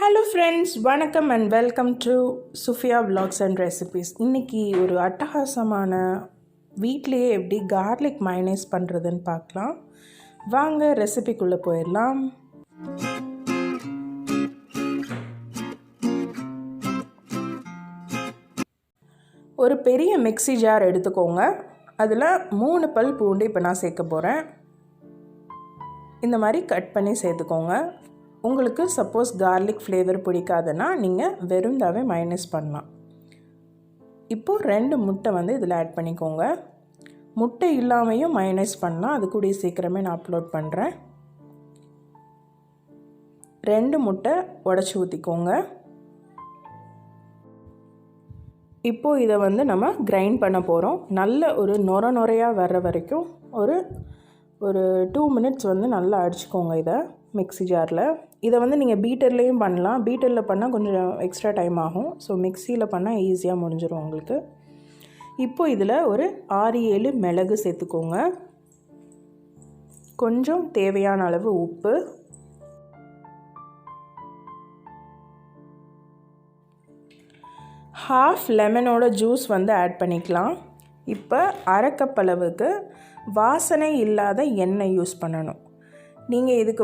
Hello friends, வணக்கம் and welcome to Sufia vlogs and recipes. இன்றைக்கி ஒரு அட்டகாசமான வீட்லேயே எப்படி கார்லிக் மயனைஸ் பண்ணுறதுன்னு பார்க்கலாம். வாங்க ரெசிபிக்குள்ளே போயிடலாம். ஒரு பெரிய மிக்ஸி ஜார் எடுத்துக்கோங்க. அதில் 3 பல் பூண்டு இப்போ நான் சேர்க்க போகிறேன். இந்த மாதிரி கட் பண்ணி சேர்த்துக்கோங்க. உங்களுக்கு சப்போஸ் கார்லிக் ஃப்ளேவர் பிடிக்காதுன்னா நீங்கள் வெறுந்தாவே மயனைஸ் பண்ணலாம். இப்போது 2 முட்டை இதில் ஆட் பண்ணிக்கோங்க. முட்டை இல்லாமையும் மயனைஸ் பண்ணலாம், அது கூடிய சீக்கிரமே நான் அப்லோட் பண்ணுறேன். 2 முட்டை உடச்சி ஊற்றிக்கோங்க. இப்போது இதை நம்ம கிரைண்ட் பண்ண போகிறோம். நல்ல ஒரு நொரையாக வர்ற வரைக்கும் ஒரு 2 மினிட்ஸ் நல்லா அடிச்சுக்கோங்க இதை மிக்ஸி ஜாரில். இதை நீங்கள் பீட்டர்லேயும் பண்ணலாம். பீட்டரில் பண்ணால் கொஞ்சம் எக்ஸ்ட்ரா டைம் ஆகும். ஸோ மிக்ஸியில் பண்ணால் ஈஸியாக முடிஞ்சிடும் உங்களுக்கு. இப்போது இதில் ஒரு 6-7 மிளகு சேர்த்துக்கோங்க. கொஞ்சம் தேவையான அளவு உப்பு, ஹாஃப் லெமனோட ஜூஸ் ஆட் பண்ணிக்கலாம். இப்போ 1/2 கப் அளவுக்கு வாசனை இல்லாத எண்ணெய் யூஸ் பண்ணணும். நீங்கள் இதுக்கு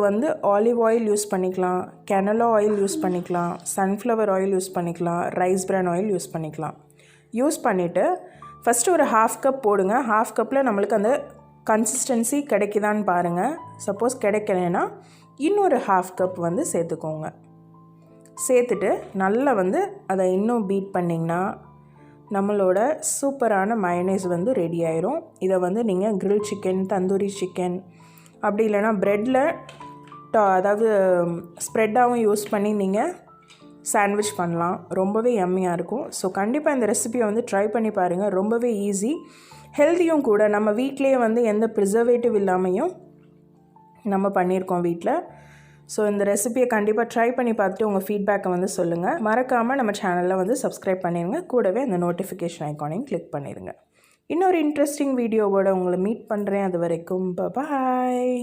ஆலிவ் ஆயில் யூஸ் பண்ணிக்கலாம், கெனலா ஆயில் யூஸ் பண்ணிக்கலாம், சன்ஃப்ளவர் ஆயில் யூஸ் பண்ணிக்கலாம், ரைஸ் பிரான் ஆயில் யூஸ் பண்ணிக்கலாம். யூஸ் பண்ணிவிட்டு ஃபஸ்ட்டு ஒரு 1/2 கப் போடுங்க. 1/2 கப்பில் நம்மளுக்கு அந்த கன்சிஸ்டன்சி கிடைக்குதான்னு பாருங்கள். சப்போஸ் கிடைக்கலைன்னா இன்னொரு 1/2 கப் சேர்த்துக்கோங்க. சேர்த்துட்டு நல்லா அதை இன்னும் பீட் பண்ணிங்கன்னா நம்மளோட சூப்பரான மயனைஸ் ரெடி ஆயிரும். இதை நீங்கள் கிரில் சிக்கன், தந்தூரி சிக்கன், அப்படி இல்லைனா ப்ரெட்டில் அதாவது ஸ்ப்ரெட்டாகவும் யூஸ் பண்ணி நீங்கள் சாண்ட்விச் பண்ணலாம். ரொம்பவே யம்மியாக இருக்கும். ஸோ கண்டிப்பாக இந்த ரெசிபியை ட்ரை பண்ணி பாருங்கள். ரொம்பவே ஈஸி, ஹெல்த்தியும் கூட. நம்ம வீட்டிலேயே எந்த ப்ரிசர்வேட்டிவ் இல்லாமையும் நம்ம பண்ணியிருக்கோம் வீட்டில். ஸோ இந்த ரெசிபியை கண்டிப்பாக ட்ரை பண்ணி பார்த்துட்டு உங்கள் ஃபீட்பேக்கை சொல்லுங்கள். மறக்காமல் நம்ம சேனலில் சப்ஸ்கிரைப் பண்ணிடுங்க. கூடவே அந்த நோட்டிஃபிகேஷன் ஐக்கானையும் கிளிக் பண்ணிடுங்க. இன்னொரு இன்ட்ரெஸ்டிங் வீடியோவோட உங்களை மீட் பண்ணுறேன். அது வரைக்கும் பாய்.